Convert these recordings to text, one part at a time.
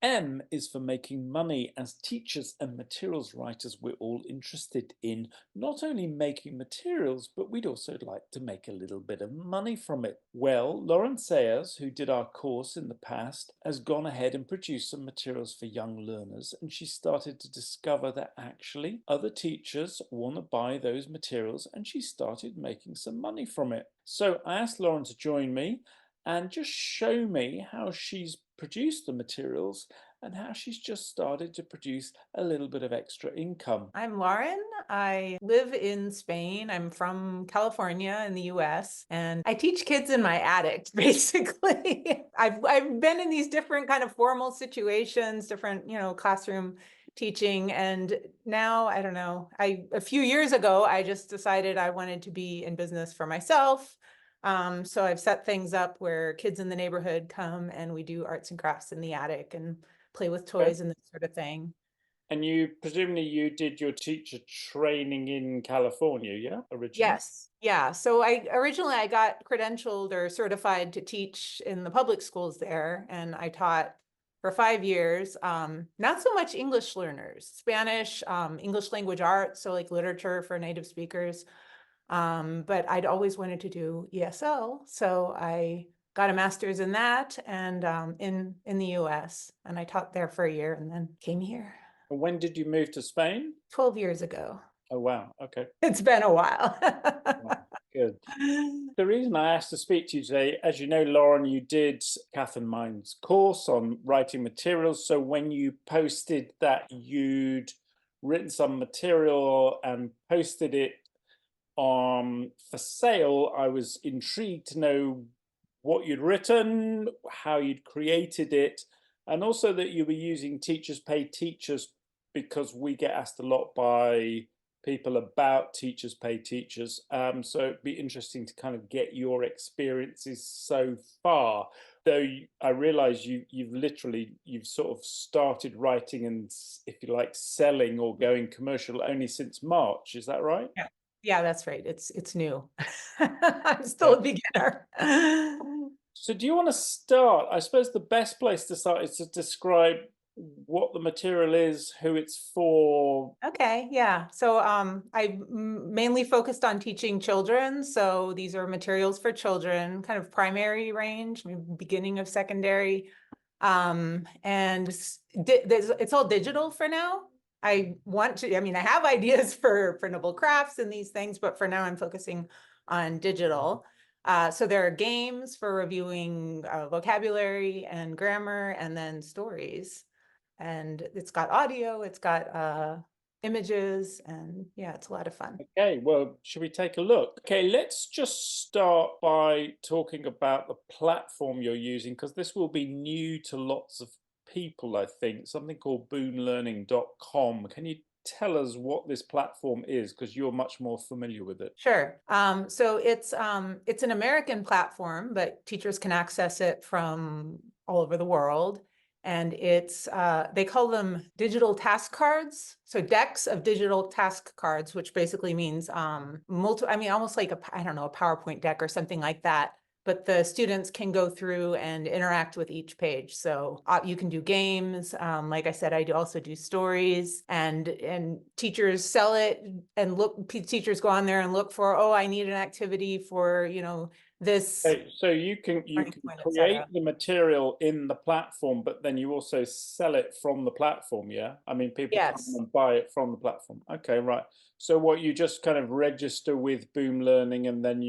M is for making money. As teachers and materials writers, we're all interested in not only making materials, but we'd also like to make a little bit of money from it. Well, Lauren Saez, who did our course in the past, has gone ahead and produced some materials for young learners, and she started to discover that actually other teachers want to buy those materials, and she started making some money from it. So I asked Lauren to join me and just show me how she's produced the materials and how she's just started to produce a little bit of extra income. I'm Lauren. I live in Spain. I'm from California in the US, and I teach kids in my attic, basically. I've been in these different kind of formal situations, different, classroom teaching. And now, I don't know, a few years ago, I just decided I wanted to be in business for myself. So I've set things up where kids in the neighborhood come and we do arts and crafts in the attic and play with Okay. toys and this sort of thing. And you presumably you did your teacher training in California, yeah, originally? Yes. Yeah. So I got credentialed or certified to teach in the public schools there, and I taught for 5 years. Not so much English learners, Spanish, English language arts, so like literature for native speakers. But I'd always wanted to do ESL, so I got a master's in that and in the US, and I taught there for a year and then came here And when did you move to Spain? 12 years ago. Oh, wow. Okay. It's been a while. Wow. Good. The reason I asked to speak to you today, as you know, Lauren, you did Catherine Mine's course on writing materials. So when you posted that you'd written some material and posted it for sale, I was intrigued to know what you'd written, how you'd created it, and also that you were using Teachers Pay Teachers, because we get asked a lot by people about Teachers Pay Teachers. So it'd be interesting to kind of get your experiences so far. Though I realize you've sort of started writing and, if you like, selling or going commercial only since March. Is that right? Yeah. Yeah, that's right. It's new. I'm still a beginner. So do you want to start? I suppose the best place to start is to describe what the material is, who it's for. Okay, yeah. So I mainly focused on teaching children. So these are materials for children, kind of primary range, maybe beginning of secondary. And it's all digital for now. I have ideas for printable crafts and these things, but for now I'm focusing on digital. So there are games for reviewing vocabulary and grammar, and then stories. And it's got audio, it's got images, and yeah, it's a lot of fun. Okay, well, should we take a look? Okay, let's just start by talking about the platform you're using, because this will be new to lots of people, I think, something called boonlearning.com. Can you tell us what this platform is, because you're much more familiar with it? Sure. So it's an American platform, but teachers can access it from all over the world. And it's they call them digital task cards. So decks of digital task cards, which basically means almost like I don't know, a PowerPoint deck or something like that. But the students can go through and interact with each page. So you can do games. Like I said, I also do stories, and teachers sell it and teachers go on there and look for, oh, I need an activity for, this. So you can create the material in the platform, but then you also sell it from the platform, yeah? I mean, people come Yes. and buy it from the platform. Okay, right. So what, you just kind of register with Boom Learning, and then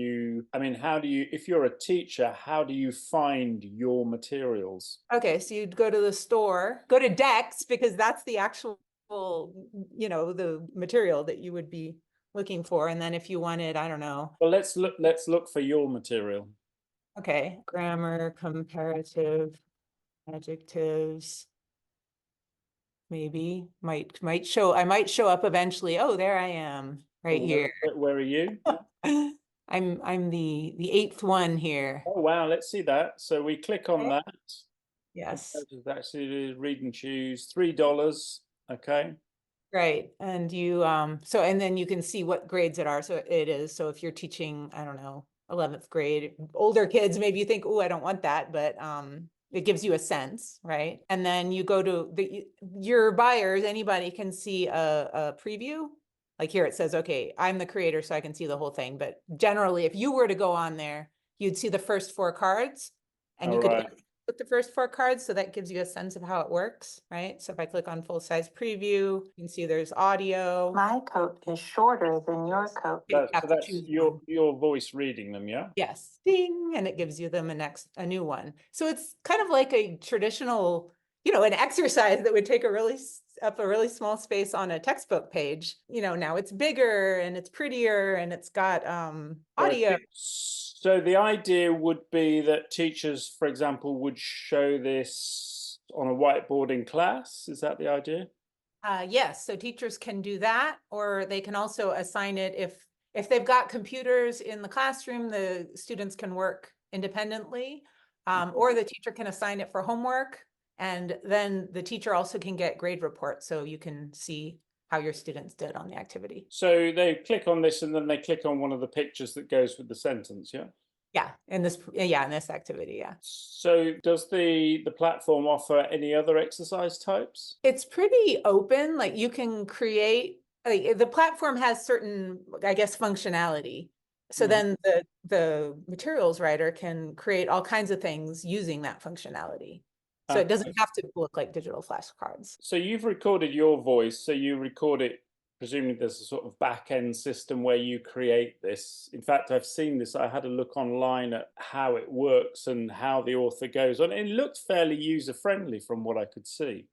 how do you, if you're a teacher, how do you find your materials? Okay, so you'd go to the store, go to Dex, because that's the actual, the material that you would be looking for. And then if you wanted, I don't know. Well, let's look for your material. Okay, grammar, comparative, adjectives, maybe I might show up eventually. Oh, there I am right here. Where are you? I'm the eighth one here. Oh, wow, let's see that. So we click on Okay. that. Yes. Actually read and choose, $3. Okay. Right. And and then you can see what grades it are. So it is. So if you're teaching, I don't know, 11th grade, older kids, maybe you think, oh, I don't want that. But it gives you a sense, right? And then you go to your buyers, anybody can see a preview. Like here it says, okay, I'm the creator, so I can see the whole thing. But generally, if you were to go on there, you'd see the first 4 cards and you could with the first 4 cards. So that gives you a sense of how it works, right? So if I click on full size preview, you can see there's audio. My coat is shorter than your coat. You So have to that's choose your one. voice reading them, yeah? Yes, ding, and it gives you them a new one. So it's kind of like a traditional, an exercise that would take up a really small space on a textbook page. Now it's bigger and it's prettier and it's got audio. So the idea would be that teachers, for example, would show this on a whiteboard in class. Is that the idea? Yes, so teachers can do that, or they can also assign it if they've got computers in the classroom, the students can work independently, or the teacher can assign it for homework, and then the teacher also can get grade reports, so you can see how your students did on the activity. So they click on this and then they click on one of the pictures that goes with the sentence, yeah? Yeah, in this activity, yeah. So does the platform offer any other exercise types? It's pretty open, like you can create, like, the platform has certain, I guess, functionality. So then the materials writer can create all kinds of things using that functionality. So it doesn't have to look like digital flashcards. So you've recorded your voice, so you record it, presumably there's a sort of back-end system where you create this. In fact, I've seen this. I had a look online at how it works and how the author goes on. It looked fairly user-friendly from what I could see.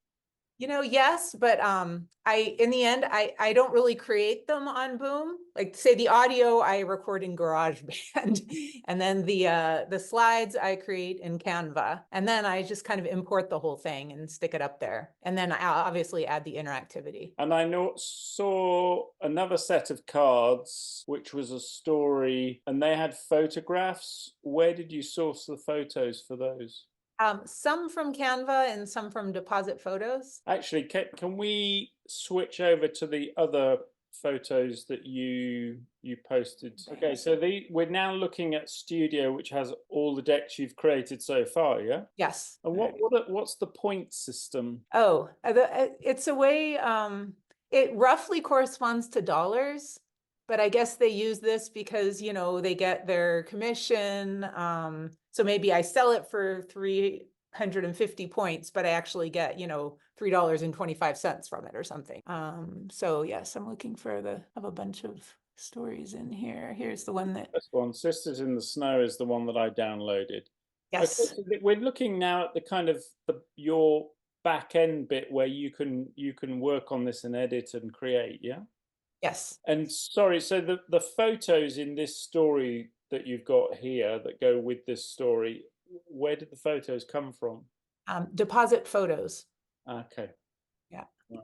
Yes, but in the end, I don't really create them on Boom. Like, say, the audio I record in GarageBand, and then the slides I create in Canva, and then I just kind of import the whole thing and stick it up there, and then I obviously add the interactivity. And I saw another set of cards, which was a story, and they had photographs. Where did you source the photos for those? Some from Canva and some from Deposit Photos. Actually, can we switch over to the other photos that you posted? Okay, so we're now looking at Studio, which has all the decks you've created so far, yeah? Yes. And what's the point system? Oh, it's a way, it roughly corresponds to dollars, but I guess they use this because, they get their commission. So maybe I sell it for 350 points, but I actually get, $3.25 from it or something. So yes, I'm looking for have a bunch of stories in here. Here's the one This one, Sisters in the Snow, is the one that I downloaded. Yes. Okay, so we're looking now at the kind of your back end bit where you can work on this and edit and create, yeah? Yes. And sorry, so the photos in this story that you've got here that go with this story, where did the photos come from? Deposit Photos. Okay. Yeah. Right.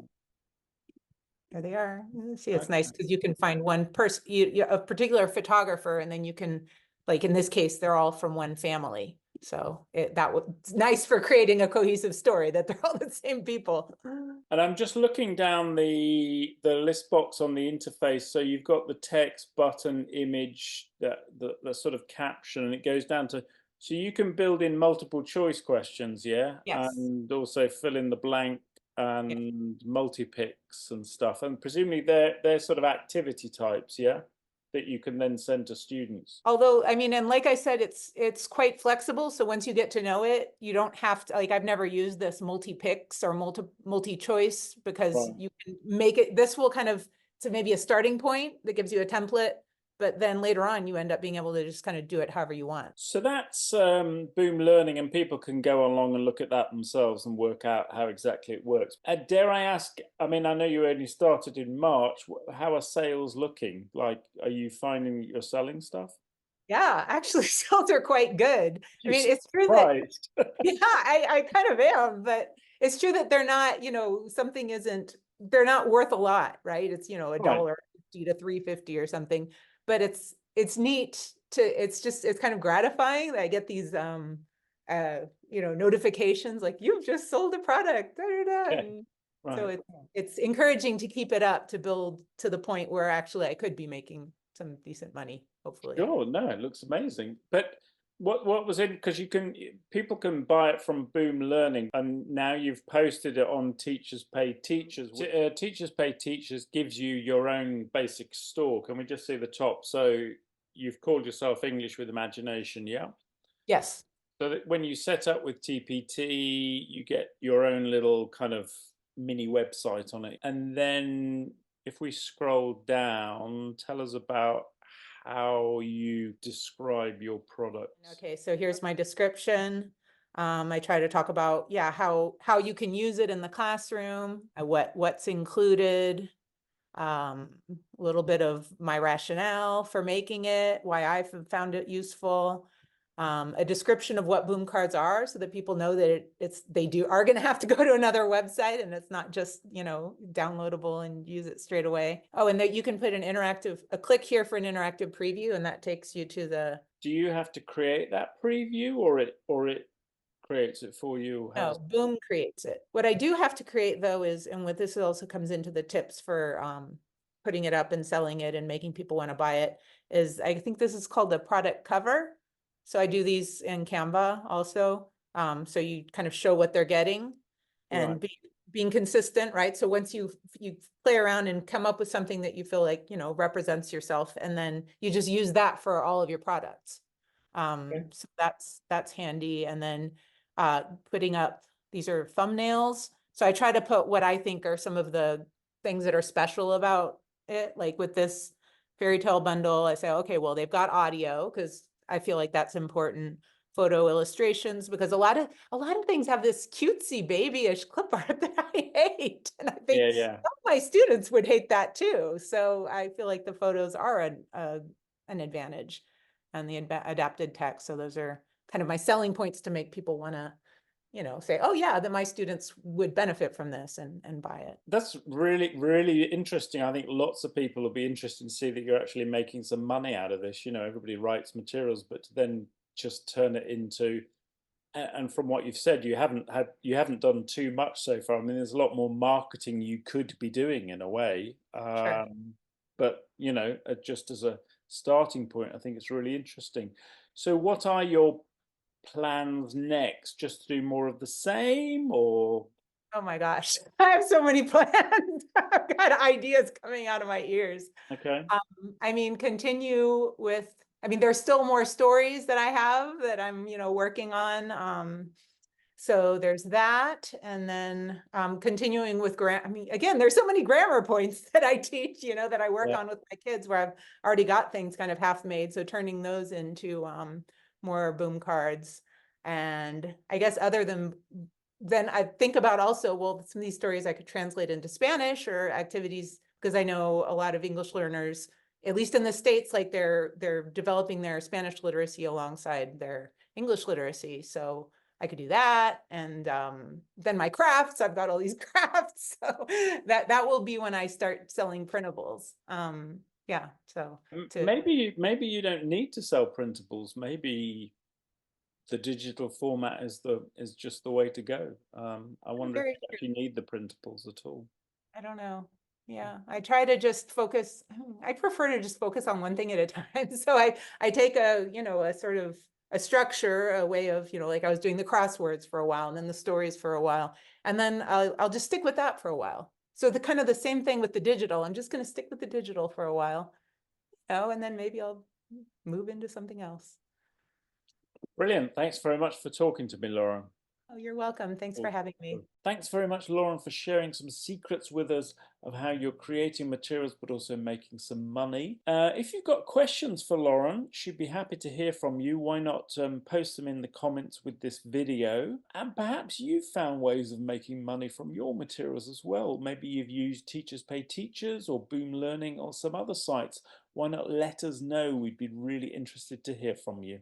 There they are. See, it's nice because you can find one person, a particular photographer, and then you can, like in this case, they're all from one family. So it's nice for creating a cohesive story that they're all the same people. And I'm just looking down the list box on the interface. So you've got the text, button, image, the sort of caption, and it goes down to, so you can build in multiple choice questions, yeah? Yes. And also fill in the blank and multi-picks and stuff. And presumably they're sort of activity types, yeah? That you can then send to students. Although, I mean, and like I said, it's quite flexible. So once you get to know it, you don't have to, like, I've never used this multi-picks or multi-choice because you can make it, this will kind of, so maybe a starting point that gives you a template, but then later on you end up being able to just kind of do it however you want. So that's Boom Learning, and people can go along and look at that themselves and work out how exactly it works. Dare I ask, I mean, I know you only started in March, how are sales looking? Like, are you finding that you're selling stuff? Yeah, actually sales are quite good. I mean, it's true that, yeah, I kind of am, but it's true that they're not, they're not worth a lot, right? It's, $1.50 to $3.50 or something. But it's neat it's kind of gratifying that I get these notifications like, you've just sold a product. So it's encouraging to keep it up, to build to the point where actually I could be making some decent money, hopefully. Sure, no, it looks amazing. But What was in, because people can buy it from Boom Learning, and now you've posted it on Teachers Pay Teachers. Teachers Pay Teachers gives you your own basic store. Can we just see the top? So you've called yourself English with Imagination, yeah? Yes. So that when you set up with TPT, you get your own little kind of mini website on it. And then if we scroll down, tell us about how you describe your product. Okay, so here's my description. I try to talk about, yeah, how you can use it in the classroom, what's included, a little bit of my rationale for making it, why I've found it useful, a description of what boom cards are so that people know that they are going to have to go to another website and it's not just, downloadable and use it straight away. Oh, and that you can put a click here for an interactive preview, and that takes you to the. Do you have to create that preview, or it creates it for you? No, Boom creates it. What I do have to create though is, and what this also comes into the tips for putting it up and selling it and making people want to buy it, is I think this is called the product cover. So I do these in Canva also. So you kind of show what they're getting and being consistent, right? So once you play around and come up with something that you feel like, represents yourself, and then you just use that for all of your products. So that's handy. And then putting up, these are thumbnails. So I try to put what I think are some of the things that are special about it. Like with this fairy tale bundle, I say, okay, well, they've got audio because I feel like that's important. Photo illustrations, because a lot of things have this cutesy babyish clip art that I hate. And I think some of my students would hate that too. So I feel like the photos are an advantage, and the adapted text. So those are kind of my selling points to make people want to, say, oh yeah, that my students would benefit from this and buy it. That's really, really interesting. I think lots of people will be interested to see that you're actually making some money out of this. Everybody writes materials, but to then just turn it into, and from what you've said, you haven't done too much so far. I mean, there's a lot more marketing you could be doing in a way. Sure. But just as a starting point, I think it's really interesting. So what are your plans next? Just to do more of the same, or? Oh my gosh, I have so many plans. I've got ideas coming out of my ears. Okay. I mean, continue with, there's still more stories that I have that I'm, working on. So there's that. And then continuing with again, there's so many grammar points that I teach, that I work on with my kids, where I've already got things kind of half made. So turning those into more boom cards. And I guess other than then I think about also, well, some of these stories I could translate into Spanish or activities, because I know a lot of English learners, at least in the States, like they're developing their Spanish literacy alongside their English literacy. So I could do that. And then my crafts, I've got all these crafts. So that will be when I start selling printables. Yeah. So maybe you don't need to sell printables. Maybe the digital format is just the way to go. I wonder if you actually need the printables at all. I don't know. Yeah, I try to just focus. I prefer to just focus on one thing at a time. So I take a sort of a structure, a way of, like I was doing the crosswords for a while, and then the stories for a while, and then I'll just stick with that for a while. So the kind of the same thing with the digital. I'm just going to stick with the digital for a while, and then maybe I'll move into something else. Brilliant. Thanks very much for talking to me, Lauren. Oh, you're welcome. Thanks for having me. Thanks very much, Lauren, for sharing some secrets with us of how you're creating materials, but also making some money. If you've got questions for Lauren, she'd be happy to hear from you. Why not post them in the comments with this video? And perhaps you've found ways of making money from your materials as well. Maybe you've used Teachers Pay Teachers or Boom Learning or some other sites. Why not let us know? We'd be really interested to hear from you.